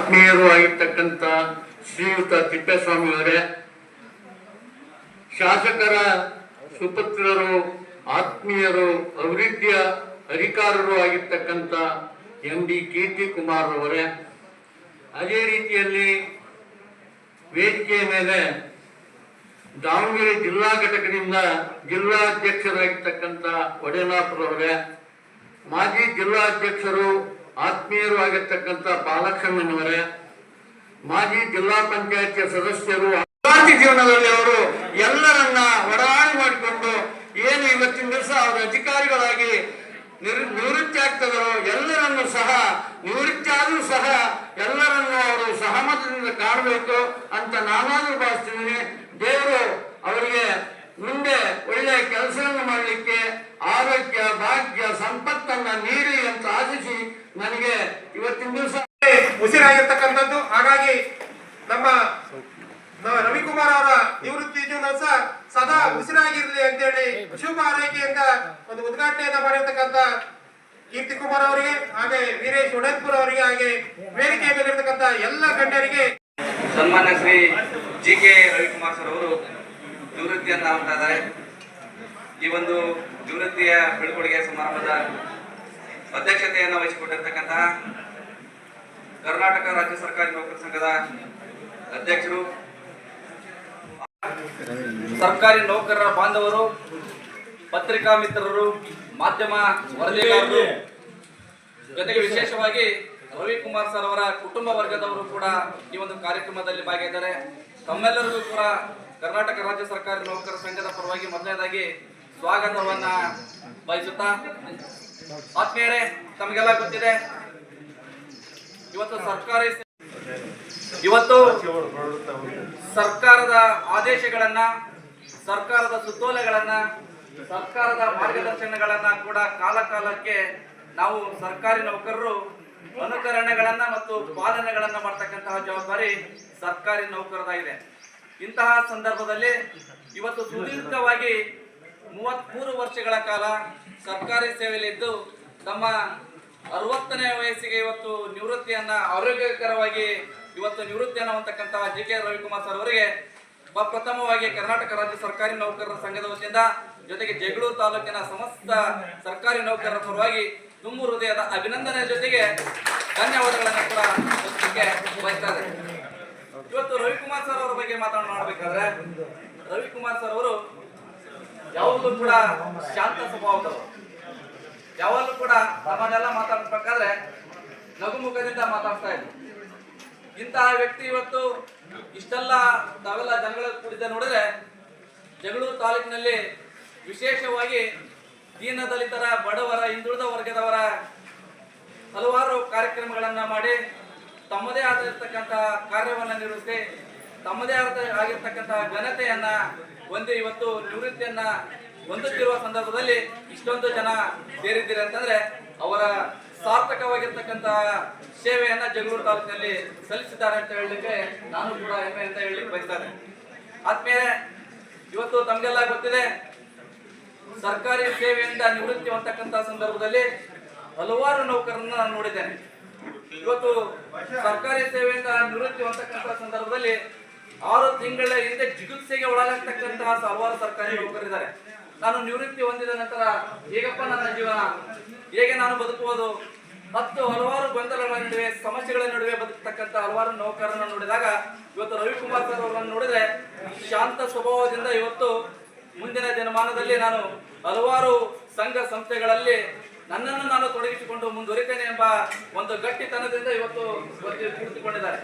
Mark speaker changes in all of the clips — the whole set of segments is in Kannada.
Speaker 1: ಆತ್ಮೀಯರು ಆಗಿರ್ತಕ್ಕಂಥ ಶ್ರೀಯುತ ತಿಪ್ಪೇಸ್ವಾಮಿಯವರೇ, ಶಾಸಕರ ಸುಪುತ್ರರು, ಆತ್ಮೀಯರು, ಅಭಿವೃದ್ಧಿಯ ಅಧಿಕಾರರು ಆಗಿರ್ತಕ್ಕಂಥ MD ಕೀರ್ತಿ ಕುಮಾರ್ ಅವರೇ, ಅದೇ ರೀತಿಯಲ್ಲಿ ವೇದಿಕೆಯ ಮೇಲೆ ದಾವಣಗೆರೆ ಜಿಲ್ಲಾ ಘಟಕದಿಂದ ಜಿಲ್ಲಾಧ್ಯಕ್ಷರಾಗಿರ್ತಕ್ಕಂಥ ಒಡೆನಾಥರವರೇ, ಮಾಜಿ ಜಿಲ್ಲಾಧ್ಯಕ್ಷರು ಆತ್ಮೀಯರು ಆಗಿರ್ತಕ್ಕಂಥ ಬಾಲಕೃಷ್ಣನವರೇ, ಮಾಜಿ ಜಿಲ್ಲಾ ಪಂಚಾಯತ್ ಸದಸ್ಯರು, ಜೀವನದಲ್ಲಿ ಅವರು ಎಲ್ಲರನ್ನ ಒಡಾಡಿ ಮಾಡಿಕೊಂಡು ಏನು ಇವತ್ತಿನ ದಿವಸ ಅವರ ಅಧಿಕಾರಿಗಳಾಗಿ ನಿವೃತ್ತಿ ಆಗ್ತದರೋ ಎಲ್ಲರನ್ನು ಸಹ ನಿವೃತ್ತಿ ಆದರೂ ಸಹ ಎಲ್ಲರನ್ನು ಅವರು ಸಹಮತದಿಂದ ಕಾಣಬೇಕು ಅಂತ ನಾನಾದ್ರೂ ಭಾವಿಸ್ತಿದ್ದೀನಿ. ದೇವರು ಅವರಿಗೆ ಮುಂದೆ ಒಳ್ಳೆಯ ಕೆಲಸವನ್ನು ಮಾಡಲಿಕ್ಕೆ ಆರೋಗ್ಯ, ಭಾಗ್ಯ, ಸಂಪತ್ತನ್ನ ನೀಡಿ ಅಂತ ಆಶಿಸಿ ನನಗೆ ಇವತ್ತಿನ ದಿವಸ
Speaker 2: ಉಸಿರಾಗಿರ್ತಕ್ಕಂಥದ್ದು. ಹಾಗಾಗಿ ನಮ್ಮ ರವಿಕುಮಾರ್ ಅವರ ನಿವೃತ್ತಿ ಜೀವನ ಸದಾ ಉಸಿರಾಗಿರ್ಲಿ ಅಂತೇಳಿ ಶುಭ ಆರೈಕೆಯಿಂದ ಒಂದು ಉದ್ಘಾಟನೆಯನ್ನ ಮಾಡಿರ್ತಕ್ಕಂಥ ಕೀರ್ತಿ ಕುಮಾರ್ ಅವರಿಗೆ, ಹಾಗೆ ವೀರೇಶ್ ಒಡೆನ್ಪುರ್ ಅವರಿಗೆ, ಹಾಗೆ ವೇದಿಕೆಯ ಮೇಲಿರ್ತಕ್ಕಂಥ ಎಲ್ಲ ಗಣ್ಯರಿಗೆ
Speaker 3: ಸನ್ಮಾನ್ಯ ಶ್ರೀ GK ರವಿಕುಮಾರ್ ಸರ್ ಅವರು ನಿವೃತ್ತಿಯನ್ನ ಆಗ್ತಾ ಇದ್ದಾರೆ. ಈ ಒಂದು ನಿವೃತ್ತಿಯ ಬೀಳ್ಕೊಡುಗೆ ಸಮಾರಂಭದ ಅಧ್ಯಕ್ಷತೆಯನ್ನು ವಹಿಸಿಕೊಂಡಿರ್ತಕ್ಕಂತಹ ಕರ್ನಾಟಕ ರಾಜ್ಯ ಸರ್ಕಾರಿ ನೌಕರ ಸಂಘದ ಅಧ್ಯಕ್ಷರು, ಸರ್ಕಾರಿ ನೌಕರರ ಬಾಂಧವರು, ಪತ್ರಿಕಾ ಮಿತ್ರರು, ಮಾಧ್ಯಮ ವರದಿಗಾರರು, ಜೊತೆಗೆ ವಿಶೇಷವಾಗಿ ರವಿಕುಮಾರ್ ಸರ್ ಅವರ ಕುಟುಂಬ ವರ್ಗದವರು ಕೂಡ ಈ ಒಂದು ಕಾರ್ಯಕ್ರಮದಲ್ಲಿ ಭಾಗಿಯಾಗಿದ್ದಾರೆ. ತಮ್ಮೆಲ್ಲರಿಗೂ ಕೂಡ ಕರ್ನಾಟಕ ರಾಜ್ಯ ಸರ್ಕಾರಿ ನೌಕರರ ಸಂಘದ ಪರವಾಗಿ ಮೊದಲನೇದಾಗಿ ಸ್ವಾಗತವನ್ನ ಬಯಸುತ್ತಾ, ಆತ್ಮೀಯರೇ, ತಮಗೆಲ್ಲ ಗೊತ್ತಿದೆ ಇವತ್ತು ಸರ್ಕಾರದ ಆದೇಶಗಳನ್ನ, ಸರ್ಕಾರದ ಸುತ್ತೋಲೆಗಳನ್ನ, ಸರ್ಕಾರದ ಮಾರ್ಗದರ್ಶನಗಳನ್ನ ಕೂಡ ಕಾಲ ಕಾಲಕ್ಕೆ ನಾವು ಸರ್ಕಾರಿ ನೌಕರರು ಅನುಕರಣೆಗಳನ್ನ ಮತ್ತು ಪಾಲನೆಗಳನ್ನ ಮಾಡ್ತಕ್ಕಂತಹ ಜವಾಬ್ದಾರಿ ಸರ್ಕಾರಿ ನೌಕರದಾಗಿದೆ. ಇಂತಹ ಸಂದರ್ಭದಲ್ಲಿ ಇವತ್ತು ಸುದೀರ್ಘವಾಗಿ 33 ವರ್ಷಗಳ ಕಾಲ ಸರ್ಕಾರಿ ಸೇವೆಯಲ್ಲಿದ್ದು ತಮ್ಮ 60ನೇ ವಯಸ್ಸಿಗೆ ಇವತ್ತು ನಿವೃತ್ತಿಯನ್ನ ಆರೋಗ್ಯಕರವಾಗಿ ಇವತ್ತು ನಿವೃತ್ತಿಯನ್ನ ಹೊಂದತಕ್ಕಂತಹ GK ರವಿಕುಮಾರ್ ಸರ್ ಅವರಿಗೆ ಪ್ರಥಮವಾಗಿ ಕರ್ನಾಟಕ ರಾಜ್ಯ ಸರ್ಕಾರಿ ನೌಕರರ ಸಂಘದ ವತಿಯಿಂದ, ಜೊತೆಗೆ ಜಗಳೂರು ತಾಲೂಕಿನ ಸಮಸ್ತ ಸರ್ಕಾರಿ ನೌಕರರ ಪರವಾಗಿ ತುಂಬ ಹೃದಯದ ಅಭಿನಂದನೆ ಜೊತೆಗೆ ಧನ್ಯವಾದಗಳನ್ನು ಕೂಡ ಬಯಸ್ತಾ ಇದೆ. ಇವತ್ತು ರವಿಕುಮಾರ್ ಸರ್ ಅವರ ಬಗ್ಗೆ ಮಾತನಾಡಬೇಕಾದ್ರೆ, ರವಿಕುಮಾರ್ ಸರ್ ಅವರು ಯಾವಾಗಲೂ ಕೂಡ ಶಾಂತ ಸ್ವಭಾವದವರು, ಯಾವಾಗಲೂ ಕೂಡ ನಮ್ಮನ್ನೆಲ್ಲ ಮಾತಾಡ್ಬೇಕಾದ್ರೆ ನಗುಮುಖದಿಂದ ಮಾತಾಡ್ತಾ ಇದ್ರು. ಇಂತಹ ವ್ಯಕ್ತಿ ಇವತ್ತು ಇಷ್ಟೆಲ್ಲ ತಾವೆಲ್ಲ ಜನಗಳ ಕೂಡಿದ ನೋಡಿದ್ರೆ, ಜಗಳೂರು ತಾಲೂಕಿನಲ್ಲಿ ವಿಶೇಷವಾಗಿ ದೀನ ದಲಿತರ, ಬಡವರ, ಹಿಂದುಳಿದ ವರ್ಗದವರ ಹಲವಾರು ಕಾರ್ಯಕ್ರಮಗಳನ್ನ ಮಾಡಿ ತಮ್ಮದೇ ಆಗಿರ್ತಕ್ಕಂಥ ಕಾರ್ಯವನ್ನು ನಿರ್ವಹಿಸಿ ತಮ್ಮದೇ ಆಗಿರ್ತಕ್ಕಂತಹ ಘನತೆಯನ್ನ ಹೊಂದಿ ಇವತ್ತು ನಿವೃತ್ತಿಯನ್ನ ಹೊಂದುತ್ತಿರುವ ಸಂದರ್ಭದಲ್ಲಿ ಇಷ್ಟೊಂದು ಜನ ಸೇರಿದ್ದೀರಿ ಅಂತಂದ್ರೆ ಅವರ ಸಾರ್ಥಕವಾಗಿರ್ತಕ್ಕಂತಹ ಸೇವೆಯನ್ನ ಜಗಳೂರು ತಾಲೂಕಿನಲ್ಲಿ ಸಲ್ಲಿಸಿದ್ದಾರೆ ಅಂತ ಹೇಳಲಿಕ್ಕೆ ನಾನು ಕೂಡ ಹೆಮ್ಮೆ ಅಂತ ಹೇಳಲಿಕ್ಕೆ ಬಯಸ್ತಾರೆ. ಆದ್ಮೇಲೆ ಇವತ್ತು ತಮಗೆಲ್ಲ ಗೊತ್ತಿದೆ, ಸರ್ಕಾರಿ ಸೇವೆಯಿಂದ ನಿವೃತ್ತಿ ಹೊಂದತಕ್ಕಂತಹ ಸಂದರ್ಭದಲ್ಲಿ ಹಲವಾರು ನೌಕರರನ್ನ ನಾನು ನೋಡಿದ್ದೇನೆ. ಇವತ್ತು ಸರ್ಕಾರಿ ಸೇವೆಯಿಂದ ನಿವೃತ್ತಿ ಹೊಂದತಕ್ಕಂತಹ ಸಂದರ್ಭದಲ್ಲಿ 6 ತಿಂಗಳ ಹಿಂದೆ ಜಿಗುಪ್ಸೆಗೆ ಒಳಗಾಗ್ತಕ್ಕಂತಹ ಹಲವಾರು ಸರ್ಕಾರಿ ನೌಕರರಿದ್ದಾರೆ. ನಾನು ನಿವೃತ್ತಿ ಹೊಂದಿದ ನಂತರ ಹೇಗಪ್ಪ ನನ್ನ ಜೀವನ, ಹೇಗೆ ನಾನು ಬದುಕುವುದು, ಹಲವಾರು ಗೊಂದಲಗಳ ನಡುವೆ, ಸಮಸ್ಯೆಗಳ ನಡುವೆ ಬದುಕತಕ್ಕಂಥ ಹಲವಾರು ನೌಕರರನ್ನು ನೋಡಿದಾಗ ಇವತ್ತು ರವಿಕುಮಾರ್ ಸರ್ ಅವರನ್ನು ನೋಡಿದ್ರೆ ಶಾಂತ ಸ್ವಭಾವದಿಂದ ಇವತ್ತು ಮುಂದಿನ ದಿನಮಾನದಲ್ಲಿ ನಾನು ಹಲವಾರು ಸಂಘ ಸಂಸ್ಥೆಗಳಲ್ಲಿ ನನ್ನನ್ನು ನಾನು ತೊಡಗಿಸಿಕೊಂಡು ಮುಂದುವರಿತೇನೆ ಎಂಬ ಒಂದು ಗಟ್ಟಿತನದಿಂದ ಇವತ್ತು ಕುಳಿತುಕೊಂಡಿದ್ದಾರೆ.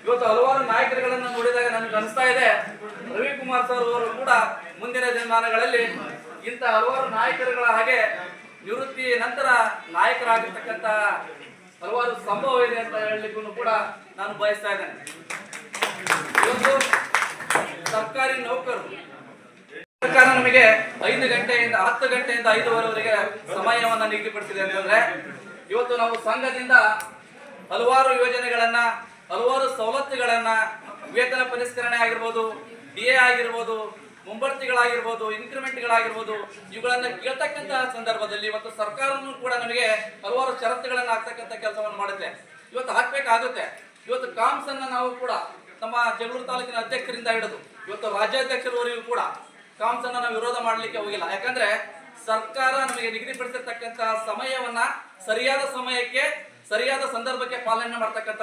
Speaker 3: ಇವತ್ತು ಹಲವಾರು ನಾಯಕರುಗಳನ್ನು ನೋಡಿದಾಗ ನನಗೆ ಅನಿಸ್ತಾ ಇದೆ, ರವಿಕುಮಾರ್ ಸರ್ ಅವರು ಕೂಡ ಮುಂದಿನ ದಿನಮಾನಗಳಲ್ಲಿ ಇಂಥ ಹಲವಾರು ನಾಯಕರುಗಳ ಹಾಗೆ ನಿವೃತ್ತಿ ನಂತರ ನಾಯಕರಾಗಿರ್ತಕ್ಕಂಥ ಹಲವಾರು ಸಂಭವ ಇದೆ ಅಂತ ಹೇಳಲಿಕ್ಕೂ ಕೂಡ ನಾನು ಬಯಸ್ತಾ ಇದ್ದೇನೆ. ಇವತ್ತು ಸರ್ಕಾರಿ ನೌಕರರು ಸರ್ಕಾರ ನಮಗೆ 5 ಗಂಟೆಯಿಂದ 10 ಗಂಟೆಯಿಂದ 5:30ವರೆಗೆ ಸಮಯವನ್ನು ನಿಗದಿಪಡಿಸಿದೆ ಅಂತಂದ್ರೆ, ಇವತ್ತು ನಾವು ಸಂಘದಿಂದ ಹಲವಾರು ಯೋಜನೆಗಳನ್ನ, ಹಲವಾರು ಸವಲತ್ತುಗಳನ್ನ, ವೇತನ ಪರಿಷ್ಕರಣೆ ಆಗಿರ್ಬೋದು, DA ಆಗಿರ್ಬೋದು, ಮುಂಬಡ್ತಿಗಳಾಗಿರ್ಬೋದು, ಇನ್ಕ್ರಿಮೆಂಟ್ಗಳಾಗಿರ್ಬೋದು, ಇವುಗಳನ್ನ ಕೇಳ್ತಕ್ಕಂತಹ ಸಂದರ್ಭದಲ್ಲಿ ಇವತ್ತು ಸರ್ಕಾರನೂ ಕೂಡ ನಮಗೆ ಹಲವಾರು ಷರತ್ತುಗಳನ್ನ ಹಾಕ್ತಕ್ಕಂಥ ಕೆಲಸವನ್ನು ಮಾಡುತ್ತೆ. ಇವತ್ತು ಹಾಕ್ಬೇಕಾಗುತ್ತೆ. ಇವತ್ತು ಕಾಮ್ಸ್ ಅನ್ನ ನಾವು ಕೂಡ ನಮ್ಮ ಜಗಳೂರು ತಾಲೂಕಿನ ಅಧ್ಯಕ್ಷರಿಂದ ಹಿಡಿದು ಇವತ್ತು ರಾಜ್ಯಾಧ್ಯಕ್ಷರವರೆಗೂ ಕೂಡ ಕಾಮ್ಸ್ ಅನ್ನ ನಾವು ವಿರೋಧ ಮಾಡಲಿಕ್ಕೆ ಹೋಗಿಲ್ಲ. ಯಾಕಂದ್ರೆ ಸರ್ಕಾರ ನಮಗೆ ನಿಗದಿಪಡಿಸಿರ್ತಕ್ಕಂಥ ಸಮಯವನ್ನ ಸರಿಯಾದ ಸಮಯಕ್ಕೆ ಸರಿಯಾದ ಸಂದರ್ಭಕ್ಕೆ ಪಾಲನೆ ಮಾಡ್ತಕ್ಕಂಥ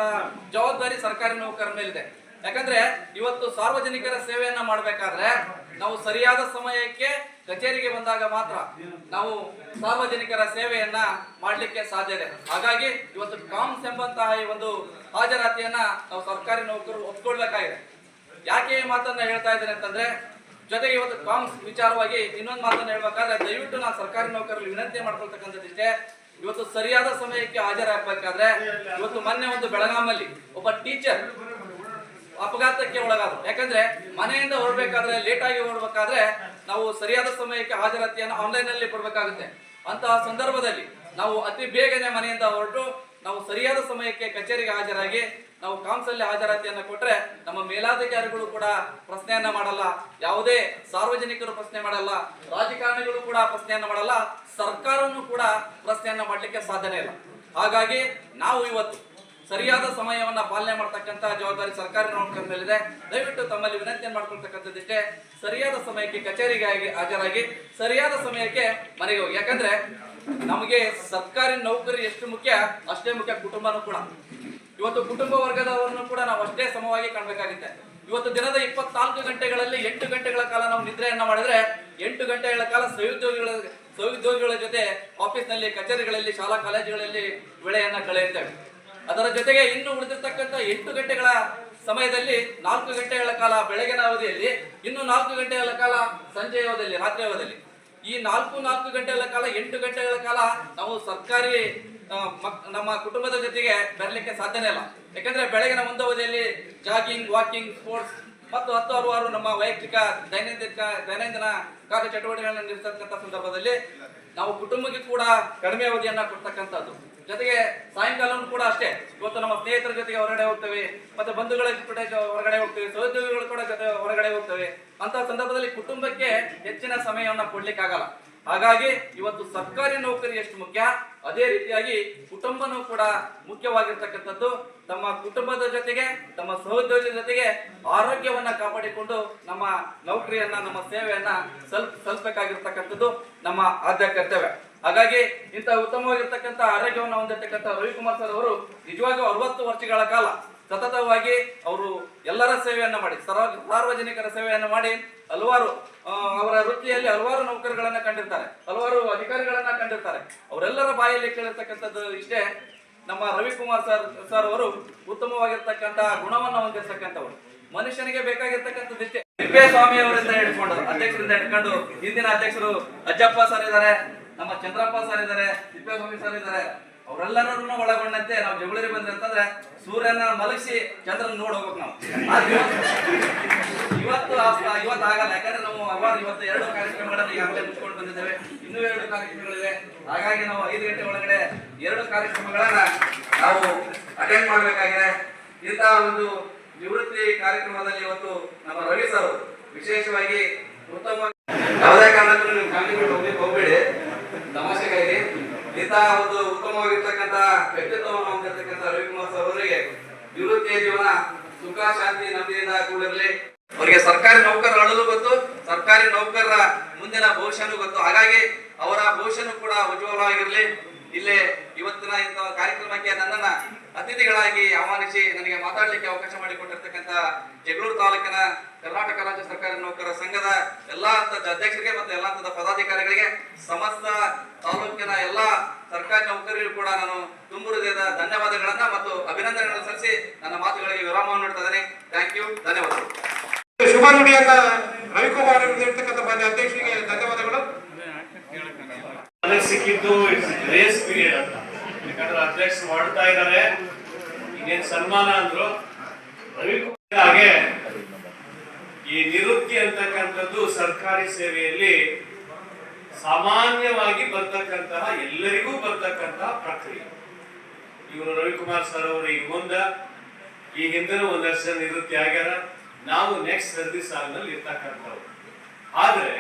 Speaker 3: ಜವಾಬ್ದಾರಿ ಸರ್ಕಾರಿ ನೌಕರರ ಮೇಲಿದೆ. ಯಾಕಂದ್ರೆ ಇವತ್ತು ಸಾರ್ವಜನಿಕರ ಸೇವೆಯನ್ನ ಮಾಡಬೇಕಾದ್ರೆ ನಾವು ಸರಿಯಾದ ಸಮಯಕ್ಕೆ ಕಚೇರಿಗೆ ಬಂದಾಗ ಮಾತ್ರ ನಾವು ಸಾರ್ವಜನಿಕರ ಸೇವೆಯನ್ನ ಮಾಡಲಿಕ್ಕೆ ಸಾಧ್ಯ ಇದೆ. ಹಾಗಾಗಿ ಇವತ್ತು ಕಾಮ್ಸ್ ಎಂಬಂತಹ ಈ ಒಂದು ಹಾಜರಾತಿಯನ್ನ ನಾವು ಸರ್ಕಾರಿ ನೌಕರರು ಒಪ್ಕೊಳ್ಬೇಕಾಗಿದೆ. ಯಾಕೆ ಈ ಮಾತನ್ನ ಹೇಳ್ತಾ ಇದ್ದೇನೆ ಅಂತಂದ್ರೆ, ಜೊತೆಗೆ ಇವತ್ತು ಕಾಮ್ಸ್ ವಿಚಾರವಾಗಿ ಇನ್ನೊಂದು ಮಾತನ್ನ ಹೇಳ್ಬೇಕಾದ್ರೆ ದಯವಿಟ್ಟು ನಾನು ಸರ್ಕಾರಿ ನೌಕರರಲ್ಲಿ ವಿನಂತಿ ಮಾಡ್ಕೊಳ್ತಕ್ಕಂಥದ್ದಿಷ್ಟೇ, ಇವತ್ತು ಸರಿಯಾದ ಸಮಯಕ್ಕೆ ಹಾಜರಾಗಬೇಕಾದ್ರೆ ಇವತ್ತು ಮೊನ್ನೆ ಒಂದು ಬೆಳಗಾಮಲ್ಲಿ ಒಬ್ಬ ಟೀಚರ್ ಅಪಘಾತಕ್ಕೆ ಒಳಗಾದ್ರು. ಯಾಕಂದ್ರೆ ಮನೆಯಿಂದ ಹೊರಬೇಕಾದ್ರೆ ಲೇಟ್ ಆಗಿ ಹೊರಬೇಕಾದ್ರೆ ನಾವು ಸರಿಯಾದ ಸಮಯಕ್ಕೆ ಹಾಜರಾತಿಯನ್ನು ಆನ್ಲೈನ್ ನಲ್ಲಿ ಕೊಡ್ಬೇಕಾಗುತ್ತೆ. ಅಂತಹ ಸಂದರ್ಭದಲ್ಲಿ ನಾವು ಅತಿ ಬೇಗನೆ ಮನೆಯಿಂದ ಹೊರಟು ನಾವು ಸರಿಯಾದ ಸಮಯಕ್ಕೆ ಕಚೇರಿಗೆ ಹಾಜರಾಗಿ ನಾವು ಕಾಮ್ಸಲ್ಲಿ ಹಾಜರಾತಿಯನ್ನು ಕೊಟ್ರೆ ನಮ್ಮ ಮೇಲಾಧಿಕಾರಿಗಳು ಕೂಡ ಪ್ರಶ್ನೆಯನ್ನ ಮಾಡಲ್ಲ, ಯಾವುದೇ ಸಾರ್ವಜನಿಕರು ಪ್ರಶ್ನೆ ಮಾಡಲ್ಲ, ರಾಜಕಾರಣಿಗಳು ಕೂಡ ಪ್ರಶ್ನೆಯನ್ನ ಮಾಡಲ್ಲ, ಸರ್ಕಾರವನ್ನು ಕೂಡ ಪ್ರಶ್ನೆಯನ್ನ ಮಾಡಲಿಕ್ಕೆ ಸಾಧ್ಯನೇ ಇಲ್ಲ. ಹಾಗಾಗಿ ನಾವು ಇವತ್ತು ಸರಿಯಾದ ಸಮಯವನ್ನ ಪಾಲನೆ ಮಾಡ್ತಕ್ಕಂಥ ಜವಾಬ್ದಾರಿ ಸರ್ಕಾರಿ ನೌಕರರ ಮೇಲಿದೆ. ದಯವಿಟ್ಟು ತಮ್ಮಲ್ಲಿ ವಿನಂತಿ ಮಾಡ್ಕೊಳ್ತಕ್ಕಂಥದ್ದಿಷ್ಟೇ, ಸರಿಯಾದ ಸಮಯಕ್ಕೆ ಕಚೇರಿಗೆ ಹಾಜರಾಗಿ ಸರಿಯಾದ ಸಮಯಕ್ಕೆ ಮನೆಗೆ ಹೋಗಿ. ಯಾಕಂದ್ರೆ ನಮಗೆ ಸರ್ಕಾರಿ ನೌಕರಿ ಎಷ್ಟು ಮುಖ್ಯ ಅಷ್ಟೇ ಮುಖ್ಯ ಕುಟುಂಬನೂ ಕೂಡ. ಇವತ್ತು ಕುಟುಂಬ ವರ್ಗದವರನ್ನು ಕೂಡ ನಾವು ಅಷ್ಟೇ ಸಮವಾಗಿ ಕಾಣಬೇಕಾಗುತ್ತೆ. ಇವತ್ತು ದಿನದ 24 ಗಂಟೆಗಳಲ್ಲಿ 8 ಗಂಟೆಗಳ ಕಾಲ ನಾವು ನಿದ್ರೆಯನ್ನ ಮಾಡಿದ್ರೆ 8 ಗಂಟೆಗಳ ಕಾಲ ಸಹೋದ್ಯೋಗಿಗಳ ಜೊತೆ ಆಫೀಸ್ನಲ್ಲಿ, ಕಚೇರಿಗಳಲ್ಲಿ, ಶಾಲಾ ಕಾಲೇಜುಗಳಲ್ಲಿ ವೇಳೆಯನ್ನ ಕಳೆಯುತ್ತೇವೆ. ಅದರ ಜೊತೆಗೆ ಇನ್ನು ಉಳಿದಿರ್ತಕ್ಕಂಥ 8 ಗಂಟೆಗಳ ಸಮಯದಲ್ಲಿ 4 ಗಂಟೆಗಳ ಕಾಲ ಬೆಳಗಿನ ಅವಧಿಯಲ್ಲಿ, ಇನ್ನು 4 ಗಂಟೆಗಳ ಕಾಲ ಸಂಜೆಯ ಅವಧಿಯಲ್ಲಿ, ರಾತ್ರಿ ಅವಧಿಯಲ್ಲಿ. ಈ 4 ಗಂಟೆಗಳ ಕಾಲ 8 ಗಂಟೆಗಳ ಕಾಲ ನಾವು ಸರ್ಕಾರಿ ನಮ್ಮ ಕುಟುಂಬದ ಜೊತೆಗೆ ಬರಲಿಕ್ಕೆ ಸಾಧ್ಯನೇ ಇಲ್ಲ. ಯಾಕಂದ್ರೆ ಬೆಳಗಿನ ಒಂದು ಅವಧಿಯಲ್ಲಿ ಜಾಗಿಂಗ್, ವಾಕಿಂಗ್, ಸ್ಪೋರ್ಟ್ಸ್ ಮತ್ತು 10 ಹಲವಾರು ನಮ್ಮ ವೈಯಕ್ತಿಕ ದೈನಂದಿನ ಕಾರ್ಯ ಚಟುವಟಿಕೆಗಳನ್ನು ನಿರ್ವಹಿಸತಕ್ಕಂಥ ಸಂದರ್ಭದಲ್ಲಿ ನಾವು ಕುಟುಂಬಕ್ಕೆ ಕೂಡ ಕಡಿಮೆ ಅವಧಿಯನ್ನ ಕೊಡ್ತಕ್ಕಂಥದ್ದು. ಜೊತೆಗೆ ಸಾಯಂಕಾಲವೂ ಕೂಡ ಅಷ್ಟೇ. ಇವತ್ತು ನಮ್ಮ ಸ್ನೇಹಿತರ ಜೊತೆಗೆ ಹೊರಗಡೆ ಹೋಗ್ತೇವೆ, ಮತ್ತೆ ಬಂಧುಗಳ ಜೊತೆ ಹೊರಗಡೆ ಹೋಗ್ತೇವೆ, ಸಹೋದ್ಯೋಗಿಗಳು ಕೂಡ ಜೊತೆ ಹೊರಗಡೆ ಹೋಗ್ತೇವೆ. ಅಂತಹ ಸಂದರ್ಭದಲ್ಲಿ ಕುಟುಂಬಕ್ಕೆ ಹೆಚ್ಚಿನ ಸಮಯವನ್ನ ಕೊಡ್ಲಿಕ್ಕಾಗಲ್ಲ. ಹಾಗಾಗಿ ಇವತ್ತು ಸರ್ಕಾರಿ ನೌಕರಿ ಎಷ್ಟು ಮುಖ್ಯ ಅದೇ ರೀತಿಯಾಗಿ ಕುಟುಂಬನೂ ಕೂಡ ಮುಖ್ಯವಾಗಿರ್ತಕ್ಕಂಥದ್ದು. ತಮ್ಮ ಕುಟುಂಬದ ಜೊತೆಗೆ ತಮ್ಮ ಸಹೋದ್ಯೋಗಿ ಜೊತೆಗೆ ಆರೋಗ್ಯವನ್ನ ಕಾಪಾಡಿಕೊಂಡು ನಮ್ಮ ನೌಕರಿಯನ್ನ, ನಮ್ಮ ಸೇವೆಯನ್ನ ಸಲ್ಲಿಸಬೇಕಾಗಿರ್ತಕ್ಕಂಥದ್ದು ನಮ್ಮ ಆದ್ಯ ಕರ್ತವ್ಯ. ಹಾಗಾಗಿ ಇಂತಹ ಉತ್ತಮವಾಗಿರ್ತಕ್ಕಂಥ ಆರೋಗ್ಯವನ್ನು ಹೊಂದಿರತಕ್ಕಂಥ ರವಿಕುಮಾರ್ ಸರ್ ಅವರು ನಿಜವಾಗ್ಲೂ 60 ವರ್ಷಗಳ ಕಾಲ ಸತತವಾಗಿ ಅವರು ಎಲ್ಲರ ಸೇವೆಯನ್ನ ಮಾಡಿ, ಸಾರ್ವಜನಿಕರ ಸೇವೆಯನ್ನ ಮಾಡಿ ಹಲವಾರು ಅವರ ವೃತ್ತಿಯಲ್ಲಿ ಹಲವಾರು ನೌಕರಗಳನ್ನ ಕಂಡಿರ್ತಾರೆ, ಹಲವಾರು ಅಧಿಕಾರಿಗಳನ್ನ ಕಂಡಿರ್ತಾರೆ. ಅವರೆಲ್ಲರ ಬಾಯಲ್ಲಿ ಕೇಳಿರ್ತಕ್ಕಂಥದ್ದು ಇಷ್ಟೇ, ನಮ್ಮ ರವಿಕುಮಾರ್ ಸರ್ ಅವರು ಉತ್ತಮವಾಗಿರ್ತಕ್ಕಂಥ ಗುಣವನ್ನ ಹೊಂದಿರತಕ್ಕಂಥವ್ರು. ಮನುಷ್ಯನಿಗೆ ಬೇಕಾಗಿರ್ತಕ್ಕಂಥದ್ದು ಇಷ್ಟೇ. ತಿಪ್ಪೇಸ್ವಾಮಿ ಅವರಿಂದ ಹಿಡ್ಕೊಂಡು, ಅಧ್ಯಕ್ಷರಿಂದ ಹಿಡ್ಕೊಂಡು ಹಿಂದಿನ ಅಧ್ಯಕ್ಷರು ಅಜ್ಜಪ್ಪ ಸರ್ ಇದ್ದಾರೆ, ನಮ್ಮ ಚಂದ್ರಪ್ಪ ಸರ್ ಇದ್ದಾರೆ, ತಿಪ್ಪೇಸ್ವಾಮಿ ಸರ್ ಇದ್ದಾರೆ. ಅವರೆಲ್ಲರನ್ನು ಒಳಗೊಂಡಂತೆ ನಾವು ಜಗಳೂರಿಗೆ ಬಂದ್ರೆ ಅಂತಂದ್ರೆ ಸೂರ್ಯನ ಮಲಗಿಸಿ ಚಂದ್ರನ ನೋಡಿ ಹೋಗ್ಬೇಕು ನಾವು. ಇವತ್ತು ಆಗಲ್ಲ. ಯಾಕಂದ್ರೆ ನಾವು ಇವತ್ತು 2 ಕಾರ್ಯಕ್ರಮಗಳನ್ನು ಈಗಾಗಲೇ ಮುಚ್ಕೊಂಡು ಬಂದಿದ್ದೇವೆ, ಇನ್ನೂ 2 ಕಾರ್ಯಕ್ರಮಗಳಿವೆ. ಹಾಗಾಗಿ ನಾವು 5 ಗಂಟೆ ಒಳಗಡೆ 2 ಕಾರ್ಯಕ್ರಮಗಳನ್ನ ನಾವು ಅಟೆಂಡ್ ಮಾಡಬೇಕಾಗಿದೆ. ಇಂತಹ ಒಂದು ನಿವೃತ್ತಿ ಕಾರ್ಯಕ್ರಮದಲ್ಲಿ ಇವತ್ತು ನಮ್ಮ ರವಿ ಸರ್ ವಿಶೇಷವಾಗಿ ಉತ್ತಮ, ಯಾವುದೇ ಕಾರಣಕ್ಕೂ ನೀವು ಫ್ಯಾಮಿಲಿ ಹೋಗ್ಲಿಕ್ಕೆ ಹೋಗ್ಬೇಡಿ, ತಮಾಷೆಗಾಗಿ. ಇಂತಹ ಒಂದು ಉತ್ತಮವಾಗಿರ್ತಕ್ಕಂಥ ವ್ಯಕ್ತಿತ್ವವನ್ನು ಹೊಂದಿರತಕ್ಕಂಥ ರವಿಕುಮಾರ್ ಸರ್ ಅವರಿಗೆ ನಿವೃತ್ತಿಯ ಜೀವನ ಸುಖ, ಶಾಂತಿ, ನೆಮ್ಮದಿಯಿಂದ ಕೂಡಿರಲಿ. ಅವರಿಗೆ ಸರ್ಕಾರಿ ನೌಕರರ ಅಳಲು ಗೊತ್ತು, ಸರ್ಕಾರಿ ನೌಕರರ ಮುಂದಿನ ಭವಿಷ್ಯನೂ ಗೊತ್ತು. ಹಾಗಾಗಿ ಅವರ ಭವಿಷ್ಯನೂ ಕೂಡ ಉಜ್ವಲವಾಗಿರಲಿ. ಇಲ್ಲೇ ಇವತ್ತಿನ ಇಂತಹ ಕಾರ್ಯಕ್ರಮಕ್ಕೆ ನನ್ನನ್ನ ಅತಿಥಿಗಳಾಗಿ ಆಹ್ವಾನಿಸಿ ನನಗೆ ಮಾತಾಡಲಿಕ್ಕೆ ಅವಕಾಶ ಮಾಡಿಕೊಟ್ಟಿರ್ತಕ್ಕಂಥ ಜಗಳೂರು ತಾಲೂಕಿನ ಕರ್ನಾಟಕ ರಾಜ್ಯ ಸರ್ಕಾರಿ ನೌಕರರ ಸಂಘದ ಎಲ್ಲಾ ಹಂತದ ಅಧ್ಯಕ್ಷರಿಗೆ ಮತ್ತು ಎಲ್ಲಾ ಹಂತದ ಪದಾಧಿಕಾರಿಗಳಿಗೆ, ಸಮಸ್ತ ತಾಲೂಕಿನ ಎಲ್ಲಾ ಸರ್ಕಾರಿ ನೌಕರರಿಗೂ ಕೂಡ ನಾನು ತುಂಬು ಹೃದಯದ ಧನ್ಯವಾದಗಳನ್ನ ಮತ್ತು ಅಭಿನಂದನೆಗಳನ್ನು ಸಲ್ಲಿಸಿ ನನ್ನ ಮಾತುಗಳಿಗೆ ವಿರಾಮವನ್ನು ನೀಡ್ತಾ ಇದ್ದೇನೆ. ಥ್ಯಾಂಕ್ ಯು, ಧನ್ಯವಾದಗಳು.
Speaker 2: ಶುಭ ನುಡಿಯನ್ನ ರವಿಕುಮಾರ್ ಇರ್ತಕ್ಕಂಥ ಮಾನ್ಯ ಅಧ್ಯಕ್ಷರಿಗೆ ಧನ್ಯವಾದಗಳು.
Speaker 4: ಸಿಕ್ಕಿದ್ದು ಗ್ರೇಸ್ ಪೀರಿಯಡ್ ಅಂತ, ಯಾಕಂದ್ರೆ ಅಧ್ಯಕ್ಷರು ಮಾಡ್ತಾ ಇದ್ದಾರೆ. ಇನ್ನೇನು ಸನ್ಮಾನ ಅಂದ್ರು ರವಿಕುಮಾರ್. ಹಾಗೆ ಈ ನಿವೃತ್ತಿ ಅಂತಕ್ಕಂಥದ್ದು ಸರ್ಕಾರಿ ಸೇವೆಯಲ್ಲಿ ಸಾಮಾನ್ಯವಾಗಿ ಬರ್ತಕ್ಕಂತಹ, ಎಲ್ಲರಿಗೂ ಬರ್ತಕ್ಕಂತಹ ಪ್ರಕ್ರಿಯೆ. ಇವರು ರವಿಕುಮಾರ್ ಸರ್ ಅವರು ಈ ಹಿಂದೆ ಒಂದಷ್ಟು ನಿವೃತ್ತಿ ಆಗ್ಯಾರ. ನಾವು ನೆಕ್ಸ್ಟ್ ಸರ್ವಿಸ್ ಸಾಲಿನಲ್ಲಿ ಇರ್ತಕ್ಕಂಥವ್ರು. ಆದ್ರೆ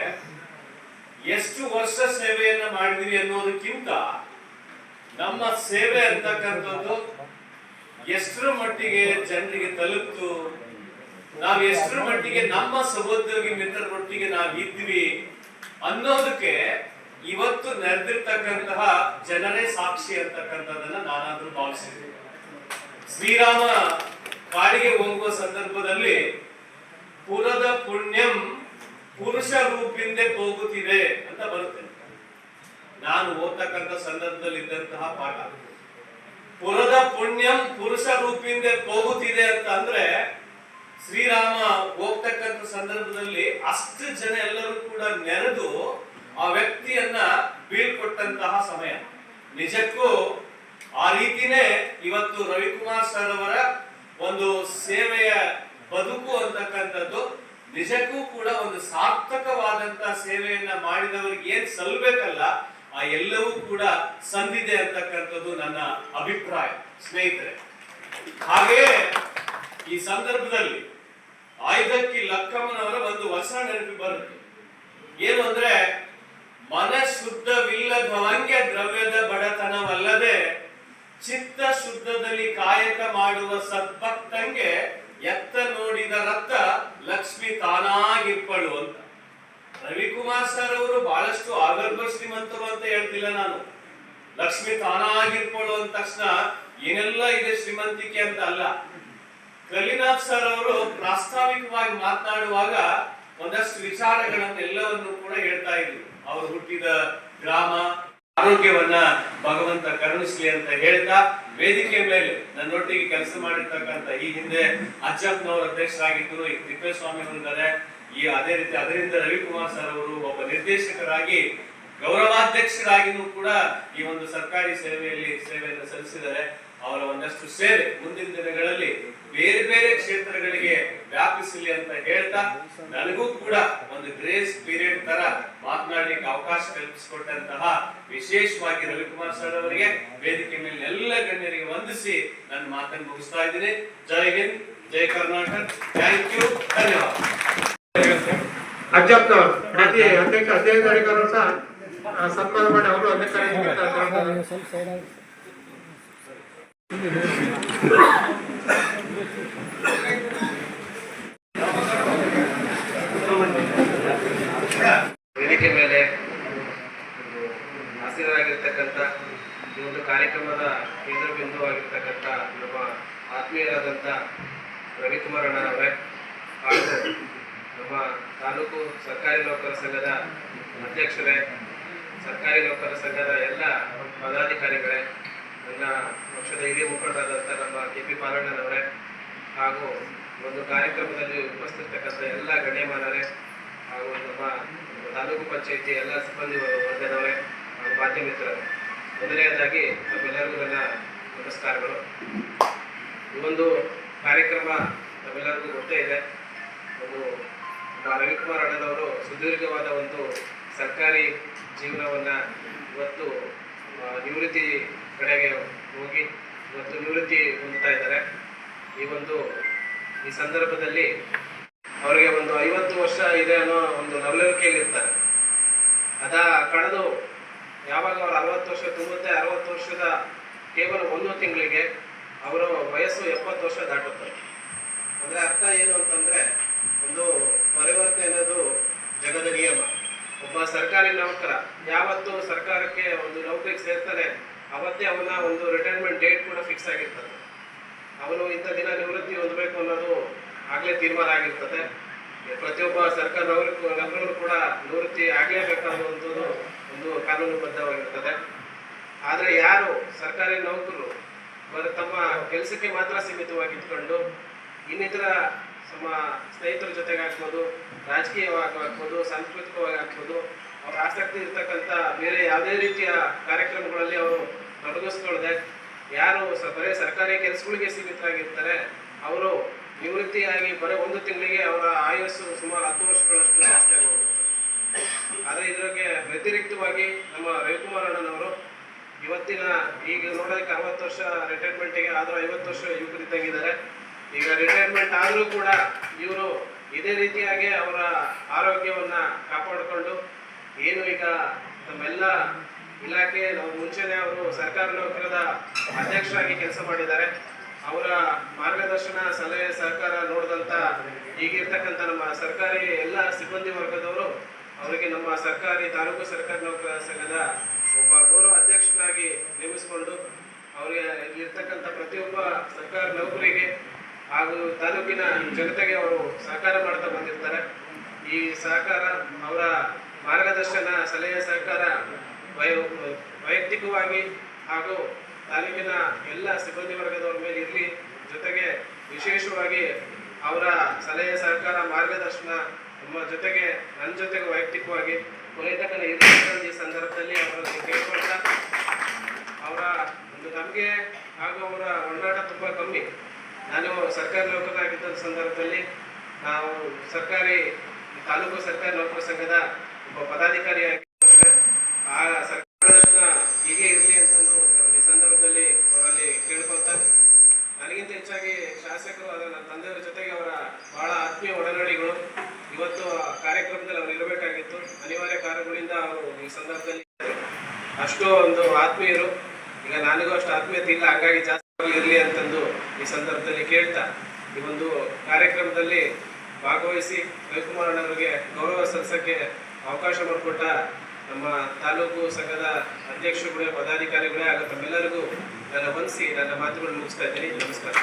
Speaker 4: ಎಷ್ಟು ವರ್ಷ ಸೇವೆಯನ್ನ ಮಾಡಿದೀವಿ ಅನ್ನೋದಕ್ಕಿಂತ ನಮ್ಮ ಸೇವೆ ಅಂತಕ್ಕಂಥದ್ದು ಎಷ್ಟರ ಮಟ್ಟಿಗೆ ಜನರಿಗೆ ತಲುಪ್ತು, ನಾವು ಎಷ್ಟರ ಮಟ್ಟಿಗೆ ನಮ್ಮ ಸಹೋದ್ಯೋಗಿ ಮಿತ್ರರೊಟ್ಟಿಗೆ ನಾವು ಇದ್ವಿ ಅನ್ನೋದಕ್ಕೆ ಇವತ್ತು ನೆರೆದಿರ್ತಕ್ಕಂತಹ ಜನರೇ ಸಾಕ್ಷಿ ಅಂತಕ್ಕಂಥದ್ದನ್ನ ನಾನಾದ್ರೂ ಭಾವಿಸಿದ್ದೆ. ಶ್ರೀರಾಮ ಕಾಡಿಗೆ ಹೋಗುವ ಸಂದರ್ಭದಲ್ಲಿ ಪುರದ ಪುಣ್ಯಂ ಪುರುಷ ರೂಪಿಂದೆ ಹೋಗುತ್ತಿದೆ ಅಂತ ಬರುತ್ತೆ. ನಾನು ಓದ್ತಕ್ಕಂಥ ಸಂದರ್ಭದಲ್ಲಿ ಇದ್ದಂತಹ ಪಾಠ ಪುರದ ಪುಣ್ಯಂ ಪುರುಷ ರೂಪಿಂದೆ ಹೋಗುತ್ತಿದೆ ಅಂತ ಅಂದ್ರೆ ಶ್ರೀರಾಮ ಹೋಗ್ತಕ್ಕಂಥ ಸಂದರ್ಭದಲ್ಲಿ ಅಷ್ಟು ಜನ ಎಲ್ಲರೂ ಕೂಡ ನೆರೆದು ಆ ವ್ಯಕ್ತಿಯನ್ನ ಬೀಳ್ಕೊಟ್ಟಂತಹ ಸಮಯ. ನಿಜಕ್ಕೂ ಆ ರೀತಿನೇ ಇವತ್ತು ರವಿಕುಮಾರ್ ಸರ್ ಅವರ ಒಂದು ಸೇವೆಯ ಬದುಕು ಅಂತಕ್ಕಂಥದ್ದು ನಿಜಕ್ಕೂ ಕೂಡ ಒಂದು ಸಾರ್ಥಕವಾದಂತಹ ಸೇವೆಯನ್ನ ಮಾಡಿದವರಿಗೆ ಏನ್ ಸಲ್ಲಬೇಕಲ್ಲ ಆ ಎಲ್ಲವೂ ಕೂಡ ಸಂದಿದೆ ಅಂತಕ್ಕಂಥದ್ದು ನನ್ನ ಅಭಿಪ್ರಾಯ ಸ್ನೇಹಿತರೆ. ಹಾಗೆಯೇ ಈ ಸಂದರ್ಭದಲ್ಲಿ ಆಯ್ದಕ್ಕಿ ಲಕ್ಕಮ್ಮನವರ ಒಂದು ಹೊಸ ನೆನಪು ಬರುತ್ತೆ. ಏನು ಅಂದ್ರೆ ಮನ ಶುದ್ಧವಿಲ್ಲದವಂಗೆ ದ್ರವ್ಯದ ಬಡತನವಲ್ಲದೆ ಚಿತ್ತ ಶುದ್ಧದಲ್ಲಿ ಕಾಯಕ ಮಾಡುವ ಸದ್ಭಕ್ತಂಗೆ ಎತ್ತ ನೋಡಿದ ರಕ್ತ ಲಕ್ಷ್ಮಿ ತಾನಾಗಿಪ್ಪಳು ಅಂತ. ರವಿಕುಮಾರ್ ಸರ್ ಅವರು ಬಹಳಷ್ಟು ಆಗರ್ಭ ಶ್ರೀಮಂತರು ಅಂತ ಹೇಳ್ತಿಲ್ಲ ನಾನು. ಲಕ್ಷ್ಮಿ ತಾನಾಗಿರ್ಪಳು ಅಂದ ತಕ್ಷಣ ಏನೆಲ್ಲ ಇದೆ ಶ್ರೀಮಂತಿಕೆ ಅಂತ ಅಲ್ಲ. ಕಲಿನಾಥ್ ಸರ್ ಅವರು ಪ್ರಾಸ್ತಾವಿಕವಾಗಿ ಮಾತನಾಡುವಾಗ ಒಂದಷ್ಟು ವಿಚಾರಗಳನ್ನೆಲ್ಲವನ್ನು ಕೂಡ ಹೇಳ್ತಾ ಇದ್ರು. ಅವರು ಹುಟ್ಟಿದ ಗ್ರಾಮ, ಆರೋಗ್ಯವನ್ನ ಭಗವಂತ ಕರುಣಿಸ್ಲಿ ಅಂತ ಹೇಳ್ತಾ ವೇದಿಕೆ ಮೇಲೆ ನನ್ನೊಟ್ಟಿಗೆ ಕೆಲಸ ಮಾಡಿರ್ತಕ್ಕಂಥ ಈ ಹಿಂದೆ ಅಜ್ಜಪ್ಪನವರ ಅಧ್ಯಕ್ಷರಾಗಿದ್ದರು, ಈಗ ತಿಪ್ಪೇಸ್ವಾಮಿ ಅವರಿದ್ದಾರೆ. ಅದೇ ರೀತಿ ಅದರಿಂದ ರವಿಕುಮಾರ್ ಸರ್ ಅವರು ಒಬ್ಬ ನಿರ್ದೇಶಕರಾಗಿ ಗೌರವಾಧ್ಯಕ್ಷರಾಗಿನೂ ಕೂಡ ಈ ಒಂದು ಸರ್ಕಾರಿ ಸೇವೆಯನ್ನು ಸಲ್ಲಿಸಿದ್ದಾರೆ. ಅವರ ಒಂದಷ್ಟು ಸೇವೆ ಮುಂದಿನ ದಿನಗಳಲ್ಲಿ ಬೇರೆ ಬೇರೆ ಕ್ಷೇತ್ರಗಳಿಗೆ ವ್ಯಾಪಿಸಲಿ ಅಂತ ಹೇಳ್ತಾ ನನಗೂ ಕೂಡ ಒಂದು ಗ್ರೇಸ್ ಪೀರಿಯಡ್ ತರ ಮಾತನಾಡಲಿಕ್ಕೆ ಅವಕಾಶ ಕಲ್ಪಿಸಿಕೊಟ್ಟಂತಹ ವಿಶೇಷವಾಗಿ ರವಿಕುಮಾರ್ ಸರ್ ಅವರಿಗೆ ವೇದಿಕೆ ಮೇಲೆ ಎಲ್ಲ ಗಣ್ಯರಿಗೆ ವಂದಿಸಿ ನನ್ನ ಮಾತನ್ನು ಮುಗಿಸ್ತಾ ಇದ್ದೀನಿ. ಜೈ ಹಿಂದ್, ಜೈ ಕರ್ನಾಟಕ. ಥ್ಯಾಂಕ್ ಯು, ಧನ್ಯವಾದ.
Speaker 2: ಅಜ್ಜಪ್ಪನವರು ಪ್ರತಿ ಅಧ್ಯಕ್ಷರು ಸಹ ಸನ್ಮಾನ ಮಾಡಿ ಅವರು ಅಧ್ಯಕ್ಷ
Speaker 5: ವೇದಿಕೆ ಮೇಲೆ ಹಾಸೀನರಾಗಿರ್ತಕ್ಕಂಥ ಈ ಒಂದು ಕಾರ್ಯಕ್ರಮದ ಕೇಂದ್ರ ಬಿಂದುವಾಗಿರ್ತಕ್ಕಂಥ ನಮ್ಮ ಆತ್ಮೀಯರಾದಂಥ ರವಿಕುಮಾರ್ ಅಣ್ಣನವರೇ ಹಾಗೂ ನಮ್ಮ ತಾಲೂಕು ಸರ್ಕಾರಿ ನೌಕರ ಸಂಘದ ಅಧ್ಯಕ್ಷರೇ, ಸರ್ಕಾರಿ ನೌಕರ ಸಂಘದ ಎಲ್ಲ ಪದಾಧಿಕಾರಿಗಳೇ, ನನ್ನ ಪಕ್ಷದ ಹಿರಿಯ ಮುಖಂಡರಾದಂಥ ನಮ್ಮ KP ಪಾಲಣ್ಣನವರೇ ಹಾಗೂ ಒಂದು ಕಾರ್ಯಕ್ರಮದಲ್ಲಿ ಉಪಸ್ಥಿತಕ್ಕಂಥ ಎಲ್ಲ ಗಣ್ಯಮಾನರೇ ಹಾಗೂ ನಮ್ಮ ತಾಲೂಕು ಪಂಚಾಯಿತಿ ಎಲ್ಲ ಸಿಬ್ಬಂದಿ ವರ್ಗದವರೇ ಹಾಗೂ ಮಾಧ್ಯಮ ಮಿತ್ರರೇ, ಮೊದಲನೆಯದಾಗಿ ನಮ್ಮೆಲ್ಲರಿಗೂ ನನ್ನ ನಮಸ್ಕಾರಗಳು. ಈ ಒಂದು ಕಾರ್ಯಕ್ರಮ ನಮ್ಮೆಲ್ಲರಿಗೂ ಗೊತ್ತೇ ಇದೆ. ಒಂದು ರವಿಕುಮಾರ್ ಅಣ್ಣನವರು ಸುದೀರ್ಘವಾದ ಒಂದು ಸರ್ಕಾರಿ ಜೀವನವನ್ನು ಇವತ್ತು ನಿವೃತ್ತಿ ಕಡೆಗೆ ಹೋಗಿ ಇವತ್ತು ನಿವೃತ್ತಿ ಹೊಂದುತ್ತಾ ಇದ್ದಾರೆ. ಈ ಸಂದರ್ಭದಲ್ಲಿ ಅವರಿಗೆ ಒಂದು 50 ವರ್ಷ ಇದೆ ಅನ್ನೋ ಒಂದು ನವಲವಿಕೆಯಲ್ಲಿ ಇರ್ತಾರೆ. ಕಳೆದು ಯಾವಾಗ ಅವರು 60 ವರ್ಷ ತುಂಬುತ್ತೆ, 60 ವರ್ಷದ ಕೇವಲ 1 ತಿಂಗಳಿಗೆ ಅವರ ವಯಸ್ಸು 70 ವರ್ಷ ದಾಟುತ್ತದೆ. ಅಂದರೆ ಅರ್ಥ ಏನು ಅಂತಂದರೆ, ಒಂದು ಪರಿವರ್ತನೆ ಅನ್ನೋದು ಜಗದ ನಿಯಮ. ಒಬ್ಬ ಸರ್ಕಾರಿ ನೌಕರ ಯಾವತ್ತು ಸರ್ಕಾರಕ್ಕೆ ಒಂದು ನೌಕರಿಗೆ ಸೇರ್ತಾನೆ ಅವತ್ತೇ ಅವನ ಒಂದು ರಿಟೈರ್ಮೆಂಟ್ ಡೇಟ್ ಕೂಡ ಫಿಕ್ಸ್ ಆಗಿರ್ತದೆ. ಅವನು ಇಂಥ ದಿನ ನಿವೃತ್ತಿ ಹೊಂದಬೇಕು ಅನ್ನೋದು ಆಗಲೇ ತೀರ್ಮಾನ ಆಗಿರ್ತದೆ. ಪ್ರತಿಯೊಬ್ಬ ಸರ್ಕಾರ ನೌಕರರು ಕೂಡ ನಿವೃತ್ತಿ ಆಗಲೇಬೇಕಾಗುವಂಥದ್ದು ಒಂದು ಕಾನೂನುಬದ್ಧವಾಗಿರ್ತದೆ. ಆದರೆ ಯಾರು ಸರ್ಕಾರಿ ನೌಕರರು ತಮ್ಮ ಕೆಲಸಕ್ಕೆ ಮಾತ್ರ ಸೀಮಿತವಾಗಿದ್ದುಕೊಂಡು ಇನ್ನಿತರ ಸ್ನೇಹಿತರ ಜೊತೆಗೆ ಆಗ್ಬೋದು, ರಾಜಕೀಯವಾಗಿ ಆಗ್ಬೋದು, ಸಾಂಸ್ಕೃತಿಕವಾಗಿ ಆಗ್ಬೋದು, ಅವ್ರ ಆಸಕ್ತಿ ಇರ್ತಕ್ಕಂಥ ಬೇರೆ ಯಾವುದೇ ರೀತಿಯ ಕಾರ್ಯಕ್ರಮಗಳಲ್ಲಿ ಅವರು ತೊಡಗಿಸ್ಕೊಳ್ಳದೆ ಯಾರು ಬರೀ ಸರ್ಕಾರಿ ಕೆಲಸಗಳಿಗೆ ಸೀಮಿತರಾಗಿರ್ತಾರೆ ಅವರು ನಿವೃತ್ತಿಯಾಗಿ ಬರೀ 1 ತಿಂಗಳಿಗೆ ಅವರ ಆಯಸ್ಸು ಸುಮಾರು 10 ವರ್ಷಗಳಷ್ಟು ಜಾಸ್ತಿ ಆಗೋಗುತ್ತೆ. ಆದರೆ ಇದಕ್ಕೆ ವ್ಯತಿರಿಕ್ತವಾಗಿ ನಮ್ಮ ರವಿಕುಮಾರ್ ಅಣ್ಣನವರು ಇವತ್ತಿನ ಈಗ ನೋಡೋದಕ್ಕೆ 60 ವರ್ಷ ರಿಟೈರ್ಮೆಂಟಿಗೆ ಆದರೂ 50 ವರ್ಷ ಯುವಕರಿದ್ದಂಗಿದ್ದಾರೆ. ಈಗ ರಿಟೈರ್ಮೆಂಟ್ ಆದರೂ ಕೂಡ ಇವರು ಇದೇ ರೀತಿಯಾಗಿ ಅವರ ಆರೋಗ್ಯವನ್ನ ಕಾಪಾಡಿಕೊಂಡು ಏನು ಈಗ ನಮ್ಮೆಲ್ಲ ಇಲಾಖೆ ಮುಂಚೆನೆ ಅವರು ಸರ್ಕಾರಿ ನೌಕರದ ಅಧ್ಯಕ್ಷರಾಗಿ ಕೆಲಸ ಮಾಡಿದ್ದಾರೆ. ಅವರ ಮಾರ್ಗದರ್ಶನ, ಸಲಹೆ, ಸಹಕಾರ ನೋಡಿದಂತ ಈಗಿರ್ತಕ್ಕಂಥ ನಮ್ಮ ಸರ್ಕಾರಿ ಎಲ್ಲ ಸಿಬ್ಬಂದಿ ವರ್ಗದವರು ಅವರಿಗೆ ನಮ್ಮ ತಾಲೂಕು ಸರ್ಕಾರಿ ನೌಕರರ ಸಂಘದ ಒಬ್ಬ ಗೌರವ ಅಧ್ಯಕ್ಷನಾಗಿ ನೇಮಿಸಿಕೊಂಡು ಅವರಿಗೆ ಇರ್ತಕ್ಕಂಥ ಪ್ರತಿಯೊಬ್ಬ ಸರ್ಕಾರಿ ನೌಕರಿಗೆ ಹಾಗೂ ತಾಲೂಕಿನ ಜನತೆಗೆ ಅವರು ಸಹಕಾರ ಮಾಡ್ತಾ ಬಂದಿರ್ತಾರೆ. ಈ ಸಹಕಾರ, ಅವರ ಮಾರ್ಗದರ್ಶನ, ಸಲಹೆ, ಸಹಕಾರ ವೈಯಕ್ತಿಕವಾಗಿ ಹಾಗೂ ತಾಲೂಕಿನ ಎಲ್ಲ ಸಿಬ್ಬಂದಿ ವರ್ಗದವರ ಮೇಲೆ ಇರಲಿ. ಜೊತೆಗೆ ವಿಶೇಷವಾಗಿ ಅವರ ಸಲಹೆ, ಸಹಕಾರ, ಮಾರ್ಗದರ್ಶನ ನಮ್ಮ ಜೊತೆಗೆ, ನನ್ನ ಜೊತೆಗೆ ವೈಯಕ್ತಿಕವಾಗಿ ಕೊನೆತಕ್ಕನ ಈ ಸಂದರ್ಭದಲ್ಲಿ ಅವರನ್ನು ಕೇಳ್ಕೊಳ್ತಾ, ಅವರ ಒಂದು ನಂಬಿಕೆ ಹಾಗೂ ಅವರ ಒಡನಾಟ ತುಂಬಾ ಕಮ್ಮಿ. ನಾನು ಸರ್ಕಾರಿ ನೌಕರನಾಗಿದ್ದ ಸಂದರ್ಭದಲ್ಲಿ ನಾವು ತಾಲೂಕು ಸರ್ಕಾರಿ ನೌಕರ ಸಂಘದ ಒಬ್ಬ ಪದಾಧಿಕಾರಿಯಾಗಿ ಆ ಸರ್ಕಾರದರ್ಶನ ಹೀಗೆ ಇರಲಿ ಅಂತಂದು ಈ ಸಂದರ್ಭದಲ್ಲಿ ಅವರಲ್ಲಿ ಕೇಳ್ಕೊಳ್ತಾರೆ. ನನಗಿಂತ ಹೆಚ್ಚಾಗಿ ಶಾಸಕರು, ಅದರ ನನ್ನ ತಂದೆಯವರ ಜೊತೆಗೆ ಅವರ ಬಹಳ ಆತ್ಮೀಯ ಒಡನಾಡಿಗಳು. ಇವತ್ತು ಕಾರ್ಯಕ್ರಮದಲ್ಲಿ ಅವರು ಇರಬೇಕಾಗಿತ್ತು, ಅನಿವಾರ್ಯ ಕಾರಣಗಳಿಂದ ಅವರು ಈ ಸಂದರ್ಭದಲ್ಲಿ ಅಷ್ಟು ಒಂದು ಆತ್ಮೀಯರು. ಈಗ ನನಗೂ ಅಷ್ಟು ಆತ್ಮೀಯತೆ ಇಲ್ಲ, ಹಾಗಾಗಿ ಜಾಸ್ತಿ ಇರಲಿ ಅಂತಂದು ಈ ಸಂದರ್ಭದಲ್ಲಿ ಕೇಳ್ತಾ, ಈ ಒಂದು ಕಾರ್ಯಕ್ರಮದಲ್ಲಿ ಭಾಗವಹಿಸಿ ರವಿಕುಮಾರ್ ಅವರಿಗೆ ಗೌರವ ಸಲ್ಲಿಸಕ್ಕೆ ಅವಕಾಶ ಮಾಡಿಕೊಟ್ಟ ನಮ್ಮ ತಾಲೂಕು ಸಂಘದ ಅಧ್ಯಕ್ಷರುಗಳೇ, ಪದಾಧಿಕಾರಿಗಳೇ ಹಾಗೂ ತಮ್ಮೆಲ್ಲರಿಗೂ ನನ್ನ ವಂದಿಸಿ ನನ್ನ ಮಾತುಗಳು ಮುಗಿಸ್ತಾ ಇದ್ದೀನಿ. ನಮಸ್ಕಾರ.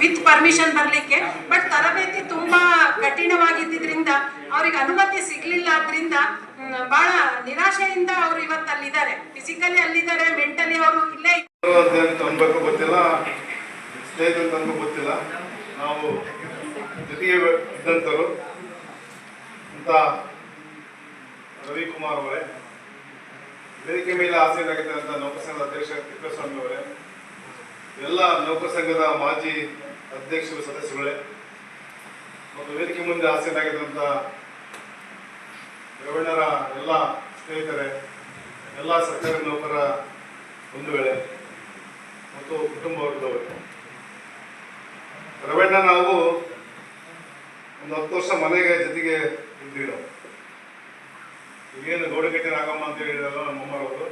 Speaker 6: ವಿತ್ ಪರ್ಮಿಷನ್ ಬರ್ಲಿಕ್ಕೆ, ಬಟ್ ತರಬೇತಿ ತುಂಬಾ ಕಠಿಣವಾಗಿದ್ದರಿಂದ ಅವ್ರಿಗೆ ಅನುಮತಿ ಸಿಗ್ಲಿಲ್ಲ. ಆದ್ರಿಂದ ಬಹಳ ನಿರಾಶೆಯಿಂದ ಅವರು ಇವತ್ತು ಅಲ್ಲಿದ್ದಾರೆ, ಫಿಸಿಕಲಿ ಅಲ್ಲಿದ್ದಾರೆ, ಮೆಂಟಲಿ ಅವರು ಇಲ್ಲೇ
Speaker 7: ಅನ್ಬೇಕು ಗೊತ್ತಿಲ್ಲ, ಸ್ನೇಹಿತರು ನಮಗೂ ಗೊತ್ತಿಲ್ಲ. ನಾವು ಜೊತೆಗೆ ಇದ್ದಂಥವ್ರು ಅಂತ ರವಿಕುಮಾರ್ ಅವರೇ, ವೇದಿಕೆ ಮೇಲೆ ಆಸೀನರಾಗಿದ್ದಂಥ ನೌಕರ ಸಂಘದ ಅಧ್ಯಕ್ಷ ತಿಪ್ಪೇಸ್ವಾಮಿ ಅವರೇ, ಎಲ್ಲ ನೌಕರ ಸಂಘದ ಮಾಜಿ ಅಧ್ಯಕ್ಷರು, ಸದಸ್ಯರುಗಳೇ, ಮತ್ತು ವೇದಿಕೆ ಮುಂದೆ ಆಸೀನರಾಗಿದ್ದಂಥ ರೇವಣ್ಣರ ಎಲ್ಲ ಸ್ನೇಹಿತರೆ, ಎಲ್ಲ ಸರ್ಕಾರಿ ನೌಕರ ಬಂಧುಗಳೇ ಮತ್ತು ಕುಟುಂಬ ವರ್ಗದವರು. ರವಣ್ಣ ನಾವು ಒಂದು 10 ವರ್ಷ ಮನೆಗೆ ಜೊತೆಗೆ ಇದ್ವಿ. ನಾವು ಈಗೇನು ಗೌಡಗಟ್ಟಿ ನಾಗಮ್ಮ ಅಂತ ಹೇಳಿದ್ರಲ್ಲ ನಮ್ಮಮ್ಮರವರು,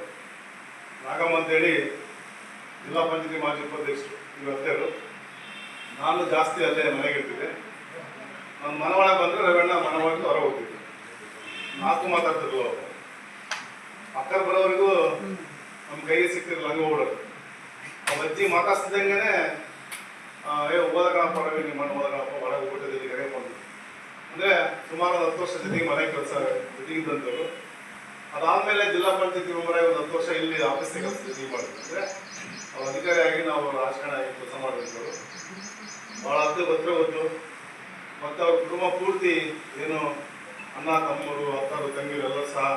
Speaker 7: ನಾಗಮ್ಮ ಅಂತೇಳಿ ಜಿಲ್ಲಾ ಪಂಚಾಯತಿ ಮಾಜಿ ಉಪಾಧ್ಯಕ್ಷರು, ಇವತ್ತೇರು. ನಾನು ಜಾಸ್ತಿ ಅಲ್ಲೇ ಮನೆಗೆ ಇರ್ತಿದ್ದೆ. ನಾನು ಮನವೊಳಗೆ ಬಂದರೆ ರವಣ್ಣ ಮನವೊಳಗೆ ಹೊರ ಹೋಗ್ತಿದ್ದೆ. 4 ಮಾತಾಡ್ತಿರ್ಲು ಅವರು. ಅಕ್ಕರ್ ಬರೋವರೆಗೂ ನಮ್ಮ ಕೈಗೆ ಸಿಗ್ತಿರಲ್ಲ, ಹಂಗೆ ಹೋಗ್ಬಿಡೋದು. ಆ ಅಜ್ಜಿ ಮಾತಾಡ್ತಿದ್ದಂಗೆ ಓದಗಣಪ್ಪ ರವಿ, ನಿಮ್ಮ ಮಣ್ಣು ಓದಗಣಪ್ಪ ಒಳಗೆ ಹೋಗ್ಬಿಟ್ಟಿದ್ದೀವಿ ಕರೆಯಕೊಂಡು. ಅಂದರೆ ಸುಮಾರು 10 ವರ್ಷ ಜೊತೆಗೆ ಮನೆ ಕೆಲಸ ಜೊತೆಗಿದ್ದಂಥವ್ರು. ಅದಾದಮೇಲೆ ಜಿಲ್ಲಾ ಪಂಚಾಯತಿ ಮೆಂಬರ್ ಆಗಿ ಒಂದು 10 ವರ್ಷ ಇಲ್ಲಿ ಆಫೀಸ್ಗೆ ಕೆಲಸ ಜೊತೆಗೆ ಮಾಡಿದ್ರು. ಅಂದರೆ ಅವ್ರ ಅಧಿಕಾರಿಯಾಗಿ ನಾವು ರಾಜಕಾರಣ ಆಗಿ ಕೆಲಸ ಮಾಡಿದಂಥವ್ರು. ಭಾಳ ಗೊತ್ತು. ಮತ್ತು ಅವ್ರ ಕುಟುಂಬ ಪೂರ್ತಿ ಏನು ಅಣ್ಣ ತಮ್ಮರು, ಅಕ್ಕರು, ತಂಗಿರು ಎಲ್ಲ ಸಹ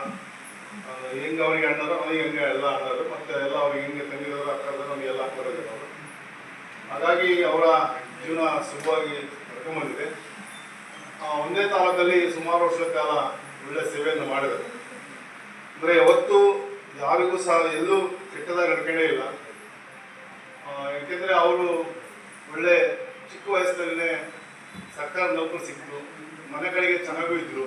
Speaker 7: ಹೆಂಗೆ ಅವ್ರಿಗೆ ಅಣ್ಣರು, ಅವನಿಗೆ ಹೆಂಗೆ ಎಲ್ಲ ಅಣ್ಣರು, ಮತ್ತು ಎಲ್ಲ ಅವ್ರಿಗೆ ಹೆಂಗೆ ತಂಗಿರೋರು, ಅಕ್ಕರು, ನಮಗೆಲ್ಲ ಅಕ್ಕರು. ಹಾಗಾಗಿ ಅವರ ಜೀವನ ಸುಖವಾಗಿ ನಡ್ಕೊಂಡ್ಬಂದಿದೆ. ಒಂದೇ ತಾಲೂಕಲ್ಲಿ ಸುಮಾರು ವರ್ಷಗಳ ಕಾಲ ಒಳ್ಳೆ ಸೇವೆಯನ್ನು ಮಾಡಿದರು. ಅಂದರೆ ಯಾವತ್ತೂ ಯಾರಿಗೂ ಸಹ ಎಲ್ಲೂ ಕೆಟ್ಟದಾಗಿ ನಡ್ಕೊಂಡೇ ಇಲ್ಲ. ಯಾಕೆಂದರೆ ಅವರು ಒಳ್ಳೆ ಚಿಕ್ಕ ವಯಸ್ಸಿನಲ್ಲೇ ಸರ್ಕಾರಿ ನೌಕರಿ ಸಿಕ್ತು, ಮನೆಗಳಿಗೆ ಚೆನ್ನಾಗೂ ಇದ್ದರು.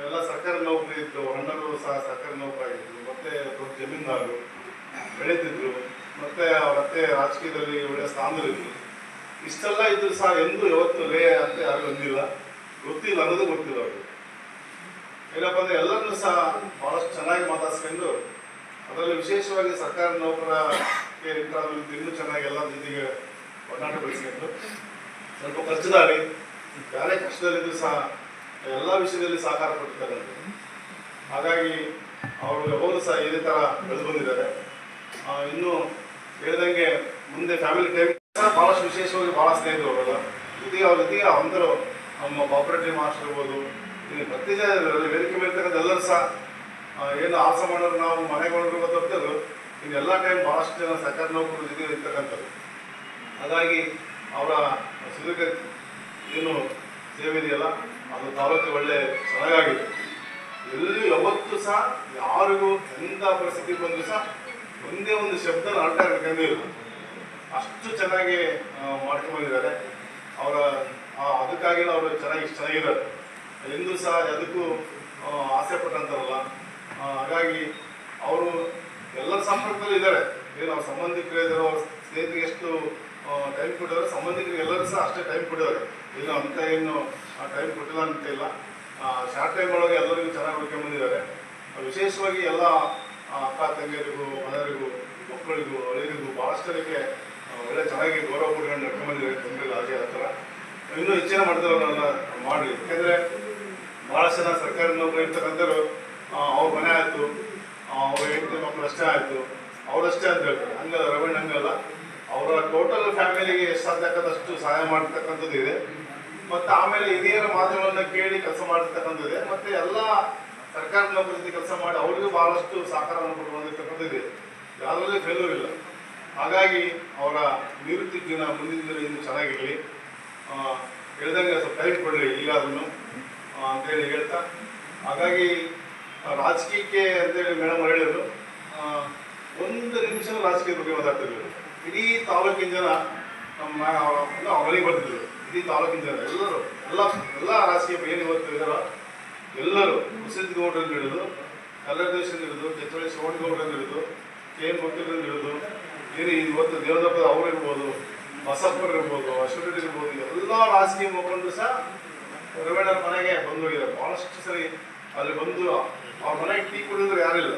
Speaker 7: ಎಲ್ಲ ಸರ್ಕಾರಿ ನೌಕರಿ ಇತ್ತು, ಅಣ್ಣರು ಸಹ ಸರ್ಕಾರಿ ನೌಕರಾಗಿದ್ದರು, ಮತ್ತು ದೊಡ್ಡ ಜಮೀನ್ದಾರರು ಬೆಳೀತಿದ್ರು, ಮತ್ತು ಅವ್ರ ಅತ್ತೆ ರಾಜಕೀಯದಲ್ಲಿ ಒಳ್ಳೆಯ ಸ್ಥಾನದಲ್ಲಿದ್ದರು. ಇಷ್ಟೆಲ್ಲ ಇದ್ದರೂ ಸಹ ಎಂದೂ ಯಾವತ್ತು ಲೇ ಅಂತ ಯಾರು ಬಂದಿಲ್ಲ, ಗೊತ್ತಿಲ್ಲ ಅನ್ನೋದು ಗೊತ್ತಿಲ್ಲ ಅವ್ರಿಗೆ. ಏನಪ್ಪ ಅಂದರೆ ಎಲ್ಲರನ್ನೂ ಸಹ ಭಾಳಷ್ಟು ಚೆನ್ನಾಗಿ ಮಾತಾಡ್ಸ್ಕೊಂಡು, ಅದರಲ್ಲಿ ವಿಶೇಷವಾಗಿ ಸರ್ಕಾರಿ ನೌಕರಕ್ಕೆ ಇನ್ನೂ ಚೆನ್ನಾಗಿ ಎಲ್ಲರ ಜೊತೆಗೆ ಒಡನಾಟ ಬೆಳೆಸ್ಕೊಂಡು, ಸ್ವಲ್ಪ ಖರ್ಚುದಾರಿ ಬೇರೆ ಕಷ್ಟದಲ್ಲಿದ್ದು ಸಹ ಎಲ್ಲ ವಿಷಯದಲ್ಲಿ ಸಹಕಾರ ಕೊಡ್ತಾರೆ. ಹಾಗಾಗಿ ಅವರು ಯಾವಾಗಲೂ ಸಹ ಇದೇ ಥರ ಬೆಳೆದು ಬಂದಿದ್ದಾರೆ. ಇನ್ನು ಹೇಳಿದಂಗೆ ಮುಂದೆ ಫ್ಯಾಮಿಲಿ ಟೈಮ್ ಭಾಳಷ್ಟು ವಿಶೇಷವಾಗಿ ಭಾಳ ಸ್ನೇಹಿತರು ಅವರೆಲ್ಲ ಜೊತೆಗೆ ಅವ್ರ ಜೊತೆಗೆ అందరూ ನಮ್ಮ ಕೋಆಪರೇಟಿವ್ ಮಾಸ್ಟರ್ ಇರ್ಬೋದು, ಇನ್ನು ಪ್ರತಿ ವೇದಿಕೆ ಮೇಲೆ ಇರ್ತಕ್ಕಂಥ ಎಲ್ಲರೂ ಸಹ ಏನು ಆಸೆ ಮಾಡೋರು ನಾವು ಮನೆಗೊಂಡ್ರು ಗೊತ್ತಿರೋದು ಇನ್ನೆಲ್ಲ ಟೈಮ್ ಭಾಳಷ್ಟು ಜನ ಸರ್ಕಾರಿ ನೌಕರರ ಜೊತೆ ಇರ್ತಕ್ಕಂಥದ್ದು. ಹಾಗಾಗಿ ಅವರ ಸುದೀರ್ಘ ಏನು ಸೇವೆ ಇದೆಯಲ್ಲ ಅದು ತಾಲೂಕು ಒಳ್ಳೆ ಚೆನ್ನಾಗಿದೆ. ಎಲ್ಲಿ ಯಾವತ್ತೂ ಸಹ ಯಾರಿಗೂ ಎಂಥ ಪರಿಸ್ಥಿತಿ ಬಂದರೂ ಸಹ ಒಂದೇ ಒಂದು ಶಬ್ದನ ಅರ್ಥ ಹಿಡ್ಕೊಂಡೇ ಇಲ್ಲ, ಅಷ್ಟು ಚೆನ್ನಾಗಿ ಮಾಡ್ಕೊಂಡ್ಬಂದಿದ್ದಾರೆ. ಅವರ ಅದಕ್ಕಾಗಿ ಅವರು ಚೆನ್ನಾಗಿದ್ದಾರೆ. ಎಂದೂ ಸಹ ಅದಕ್ಕೂ ಆಸೆ ಪಟ್ಟಂತಾರಲ್ಲ. ಹಾಗಾಗಿ ಅವರು ಎಲ್ಲರ ಸಂಪರ್ಕದಲ್ಲಿ ಇದ್ದಾರೆ. ಏನು ಅವ್ರ ಸಂಬಂಧಿಕರು ಇದ್ದಾರೆ, ಅವ್ರ ಸ್ನೇಹಿತರಿಗೆ ಎಷ್ಟು ಟೈಮ್ ಕೊಟ್ಟಿದ್ದಾರೆ, ಸಂಬಂಧಿಕರಿಗೆ ಎಲ್ಲರೂ ಸಹ ಅಷ್ಟೇ ಟೈಮ್ ಕೊಟ್ಟಿದ್ದಾರೆ. ಇಲ್ಲ ಅಂತ ಏನು ಟೈಮ್ ಕೊಟ್ಟಿಲ್ಲ ಅಂತಿಲ್ಲ. ಶಾರ್ಟ್ ಟೈಮ್ ಒಳಗೆ ಎಲ್ಲರಿಗೂ ಚೆನ್ನಾಗಿ ಹುಡ್ಕೊಂಡು ಬಂದಿದ್ದಾರೆ. ವಿಶೇಷವಾಗಿ ಎಲ್ಲ ಅಕ್ಕ ತಂಗಿಯರಿಗೂ, ಮನೆಯವರಿಗೂ, ಮಕ್ಕಳಿಗೂ, ಹಳೆಯರಿಗೂ ಭಾಳಷ್ಟರಿಗೆ ಒಳ್ಳೆ ಚೆನ್ನಾಗಿ ಗೌರವ ಕೊಡ್ಕೊಂಡು ನಡ್ಕೊಂಡು ಬಂದಿದ್ದಾರೆ. ತೊಂದರೆ ಹಾಗೆ ಆ ಥರ ಇನ್ನೂ ಹೆಚ್ಚಿನ ಮಟ್ಟದವರನ್ನ ಮಾಡಲಿ. ಯಾಕೆಂದರೆ ಭಾಳಷ್ಟು ಜನ ಸರ್ಕಾರಿ ನೌಕರಿ ಇರ್ತಕ್ಕಂಥವ್ರು ಅವ್ರ ಮನೆ ಆಯಿತು, ಅವ್ರ ಹೆಂಡತಿ ಮಕ್ಕಳು ಅಷ್ಟೇ ಆಯಿತು, ಅವರಷ್ಟೇ ಅಂತ ಹೇಳ್ತಾರೆ. ಹಂಗಲ್ಲ ರವೀಣ್, ಹಂಗಲ್ಲ. ಅವರ ಟೋಟಲ್ ಫ್ಯಾಮಿಲಿಗೆ ಎಷ್ಟು ಸಾಧ್ಯಕ್ಕದಷ್ಟು ಸಹಾಯ ಮಾಡ್ತಕ್ಕಂಥದ್ದು ಇದೆ. ಮತ್ತು ಆಮೇಲೆ ಹಿರಿಯರ ಮಾತುಗಳನ್ನು ಕೇಳಿ ಕೆಲಸ ಮಾಡ್ತಕ್ಕಂಥದ್ದು ಇದೆ. ಮತ್ತು ಎಲ್ಲ ಸರ್ಕಾರಿ ನೌಕರಿ ಜೊತೆ ಕೆಲಸ ಮಾಡಿ ಅವರಿಗೂ ಭಾಳಷ್ಟು ಸಹಕಾರವನ್ನು ಕೊಟ್ಟು ಬಂದಿರ್ತಕ್ಕಂಥದ್ದು ಇದೆ. ಯಾವುದರಲ್ಲಿ ಫೇಲ್ಯೂರ್ ಇಲ್ಲ. ಹಾಗಾಗಿ ಅವರ ನಿವೃತ್ತಿ ಜೀವನ ಮುಂದಿನ ದಿನ ಇನ್ನೂ ಚೆನ್ನಾಗಿರಲಿ, ಹೇಳ್ದಂಗೆ ಸ್ವಲ್ಪ ಟೈಮ್ ಕೊಡಲಿ ಈಗಾದ್ರೂ ಅಂತೇಳಿ ಹೇಳ್ತಾ, ಹಾಗಾಗಿ ರಾಜಕೀಯಕ್ಕೆ ಅಂತೇಳಿ ಮೇಡಮ್ ಹೇಳಿದ್ರು. ಒಂದು ನಿಮಿಷ ರಾಜಕೀಯದ ಬಗ್ಗೆ ಮಾತಾಡ್ತಿರ್ಲಿಲ್ಲ. ಇಡೀ ತಾಲೂಕಿನ ಜನ ನಮ್ಮ ಅವಳಿಗೆ ಬರ್ತಿದ್ರು. ಇಡೀ ತಾಲೂಕಿನ ಜನ ಎಲ್ಲ ರಾಜಕೀಯ ಏನು ಇವತ್ತು ಇದ್ದಾರೋ ಎಲ್ಲರೂ ಮುಸಲಿದ್ ಗೌಡ್ರಿಂದ ಹಿಡಿದು, ಕಲ್ಲರದೇಶದಿಂದ ಹಿಡಿದು, ಕೆಚ್ಚಳ್ಳಿ ಶಿವಣ್ಣಗೌಡರಿಂದ ಹಿಡಿದು, KM ವಕೀಲರಿಂದ ಹಿಡಿದು, ಇವತ್ತು ದೇವದಪ್ಪದ ಅವರು ಇರ್ಬೋದು, ಬಸಪ್ಪರು ಇರ್ಬೋದು, ಅಶ್ವಥ್ ಇರ್ಬೋದು, ಎಲ್ಲ ರಾಜಕೀಯ ಮುಖಂಡರು ಸಹ ರವೀಣರ ಮನೆಗೆ ಬಂದು ಹೋಗಿದ್ದಾರೆ. ಭಾಳಷ್ಟು ಸರಿ ಅಲ್ಲಿ ಬಂದು ಅವ್ರ ಮನೆಗೆ ಟೀ ಕುಡಿದ್ರೆ ಯಾರಿಲ್ಲ.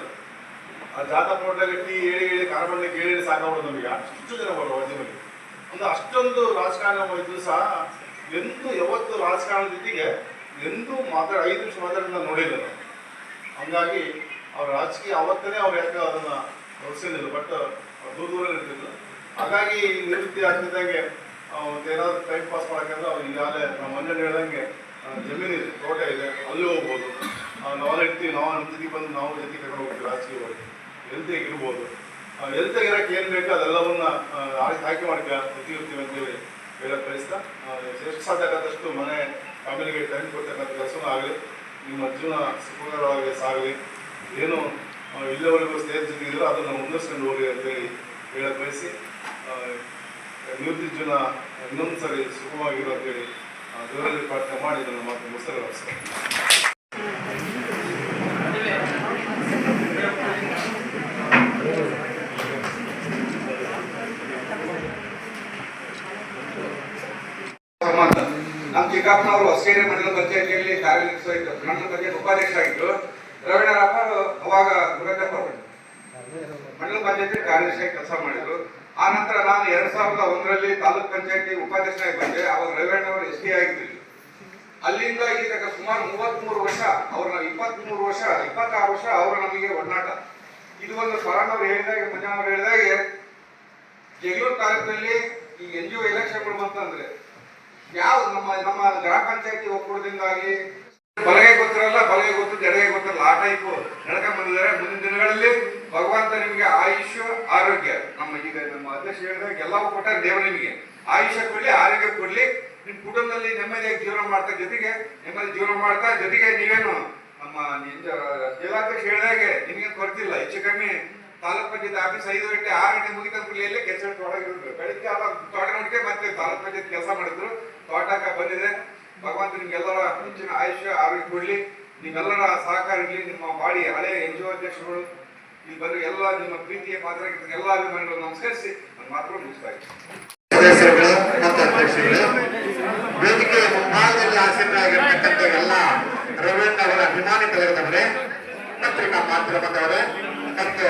Speaker 7: ಆ ಜಾತಾ ಪೋಟಲ್ಲಿ ಟೀ ಹೇಳಿ ಕಾರ್ಬನ್ಗೆ ಹೇಳಿ ಸಾಕಾಗೋದು ನಮಗೆ. ಅಷ್ಟು ಜನ ಬರೋ ವಜನಲ್ಲಿ ಒಂದು ಅಷ್ಟೊಂದು ರಾಜಕಾರಣ ಇದ್ದು ಸಹ ಯಾವತ್ತು ರಾಜಕಾರಣದ ಜೊತೆಗೆ ಎಂದೂ 5 ನಿಮಿಷ ಮಾತಾಡೋದನ್ನ ನೋಡಿಲ್ಲ ನಾವು. ಹಂಗಾಗಿ ಅವ್ರ ರಾಜಕೀಯ ಅವತ್ತೇ ಅವ್ರು ಯಾಕೆ ಅದನ್ನು ಹೊರಿಸಿಲ್ಲ, ಬಟ್ ದೂರ ಇರ್ತಿಲ್ಲ. ಹಾಗಾಗಿ ನಿವೃತ್ತಿ ಆಗ್ತಿದ್ದಂಗೆ ಏನಾದ್ರು ಟೈಮ್ ಪಾಸ್ ಮಾಡೋಕ್ಕಂದ್ರೆ ಅವ್ರು ಈಗಾಗಲೇ ನಮ್ಮ ಮೊನ್ನೆ ಹೇಳ್ದಂಗೆ ಜಮೀನಿದೆ, ತೋಟ ಇದೆ, ಅಲ್ಲಿ ಹೋಗ್ಬೋದು. ನಾವೆಲ್ಲ ಇರ್ತೀವಿ, ನಾವು ನಮ್ಮ ಜೊತೆಗೆ ಬಂದು ನಾವು ಜೊತೆ ಕರ್ಕೊಂಡು ಹೋಗ್ತೀವಿ. ರಾಜಕೀಯವಾಗಿ ಹೆಲ್ತಿಗೆ ಇರ್ಬೋದು, ಹೆಲ್ತಿಗೆ ಇರೋಕ್ಕೆ ಏನು ಬೇಕೋ ಅದೆಲ್ಲವನ್ನ ಆಯ್ಕೆ ಮಾಡ್ತೀವಿ ಅಂತೇಳಿ ಹೇಳಕ್ಕೆ ಬಯಸ್ತಾ, ಎಷ್ಟು ಸಾಧ್ಯ ಆದಷ್ಟು ಮನೆ ಫ್ಯಾಮಿಲಿಗೆ ಟೈಮ್ ಕೊಡ್ತಕ್ಕಂಥ ಕೆಲಸನೂ ಆಗಲಿ, ನಿಮ್ಮ ಜೀವನ ಸುಖಕರವಾಗಿ ಸಾಗಲಿ. ಏನು ಇಲ್ಲಿವರೆಗೂ ಸ್ನೇಹಿತರ ಜೊತೆ ಇದ್ದರೂ ಅದನ್ನು ಮುಂದುವರ್ಸ್ಕೊಂಡು ಹೋಗಿ ಅಂತೇಳಿ ಹೇಳಕ್ಕೆ ಬಯಸಿ, ನಿವೃತ್ತಿ ಜೀವನ ಇನ್ನೊಂದು ಸರಿ ಸುಖವಾಗಿರೋ ಅಂತೇಳಿ ದೇವರಲ್ಲಿ ಪ್ರಾರ್ಥನೆ ಮಾಡಿ ನನ್ನ ಮಾತು ಮುಗಿಸ್ತಾರೆ.
Speaker 8: ನಮ್ಮ ಚಿಕ್ಕಪ್ಪನವರು ಹೊಸಕೇರಿ ಮಂಡಲ ಪಂಚಾಯತಿಯಲ್ಲಿ ಕಾರ್ಯನಿರ್ವಹಿಸಿದ್ರು. ಮಂಡಲ ಪಂಚಾಯತ್ ಉಪಾಧ್ಯಕ್ಷರಾಗಿದ್ರು. ರವೀಣರಪ್ಪ ಅವಾಗ ಮಂಡಲ ಪಂಚಾಯತಿ ಕಾರ್ಯದರ್ಶಿಯಾಗಿ ಕೆಲಸ ಮಾಡಿದ್ರು. ಆ ನಂತರ ನಾನು 2001ರಲ್ಲಿ ತಾಲೂಕ್ ಪಂಚಾಯತಿ ಉಪಾಧ್ಯಕ್ಷರಾಗಿ ಬಂದೆ. ಅವಾಗ ರವೀಣವರು SD ಆಗಿದ್ರು. ಅಲ್ಲಿಂದ ಈ ತನಕ ಸುಮಾರು 33 ವರ್ಷ, ಅವ್ರನ್ನ 26 ವರ್ಷ ಅವರು ನಮಗೆ ಒಡನಾಟ. ಇದು ಒಂದು ಸ್ವರಣ್ಣವ್ರು ಹೇಳಿದಾಗೆ, ಮಂಜಣ್ಣವ್ರು ಹೇಳಿದಾಗೆ, ಜಗಳೂರು ತಾಲೂಕಿನಲ್ಲಿ ಈ NGO ಎಲೆಕ್ಷನ್ಗಳು ಬಂತಂದ್ರೆ ಯಾವ ನಮ್ಮ ಗ್ರಾಮ ಪಂಚಾಯತಿ ಒಕ್ಕೂಟದಿಂದಾಗಿ ಬಲಗೈ ಗೊತ್ತಿರಲ್ಲ, ಬಲಗೈ ಗೊತ್ತು, ಎಡಗೈ ಗೊತ್ತಿರಲ್ಲ, ಆ ಟೈಪು ನಡ್ಕೊಂಡ್ ಬಂದಿದ್ದಾರೆ. ಮುಂದಿನ ದಿನಗಳಲ್ಲಿ ಭಗವಂತ ನಿಮಗೆ ಆಯುಷ್ ಆರೋಗ್ಯ, ಈಗ ನಮ್ಮ ಅಧ್ಯಕ್ಷ ಹೇಳಿದಾಗ ಎಲ್ಲವೂ ಕೊಟ್ಟಾರೆ ದೇವರು, ನಿಮಗೆ ಆಯುಷ್ಯ ಕೊಡ್ಲಿ, ಆರೋಗ್ಯ ಕೊಡ್ಲಿ, ನಿಮ್ ಕುಟುಂಬದಲ್ಲಿ ನೆಮ್ಮದಿಯಾಗಿ ಜೀವನ ಮಾಡ್ತಾ ಜೊತೆಗೆ ನೀವೇನು ನಮ್ಮ ಜಿಲ್ಲಾಧ್ಯಕ್ಷ ಹೇಳಿದಾಗೆ ನಿಮಗೆ ಕೊಡ್ತಿಲ್ಲ. ಹೆಚ್ಚು ಕಮ್ಮಿ ತಾಲೂಕ್ ಪಂಚಾಯತ್ ಆಫೀಸ್ 5 ಗಂಟೆ 6 ಗಂಟೆ ಮುಗಿದ ಕುಳಿಯಲ್ಲಿ ಕೆಲಸ ತೊಡಗಿದ್ರು. ಬೆಳಿಗ್ಗೆ ಎಲ್ಲ ತೋಟ ನೋಡಿಕೆ ಮತ್ತೆ ತಾಲೂಕ್ ಪಂಚಾಯತ್ ಕೆಲಸ ಮಾಡಿದ್ರು. ತೋಟಕ್ಕೆ ಬಂದಿದೆ. ಭಗವಂತ ನಿಮ್ಗೆಲ್ಲರ ಹೆಚ್ಚಿನ ಆಯುಷ್ಯ ಆರೋಗ್ಯ ಕೊಡ್ಲಿ, ನಿಮ್ಮೆಲ್ಲರ ಸಹಕಾರ ಇರಲಿ. ನಿಮ್ಮ ಬಾಡಿ ಹಳೆ NGO ಅಧ್ಯಕ್ಷರು ಇಲ್ಲಿ ಬಂದು ಎಲ್ಲ ನಿಮ್ಮ ಪ್ರೀತಿಯ ಪಾತ್ರ ಎಲ್ಲ ಅಭಿಮಾನಿಗಳು ನಮಸ್ಕರಿಸಿ ನನ್ನ ಮಾತುಗಳು ಮುಗಿಸ್ತಾ ಇದ್ದೀನಿ.
Speaker 1: ಸದಸ್ಯರುಗಳು ಮತ್ತು ಅಧ್ಯಕ್ಷರುಗಳು, ವೇದಿಕೆಯ ಮುಂಭಾಗದಲ್ಲಿ ಆಸೀನರಾಗಿರ್ತಕ್ಕಂಥ ಎಲ್ಲ ರವೀಣ್ ಅವರ ಅಭಿಮಾನಿ ಬಳಗದವರೇ, ಪತ್ರಿಕಾ ಮಾಧ್ಯಮದವರೇ ಮತ್ತು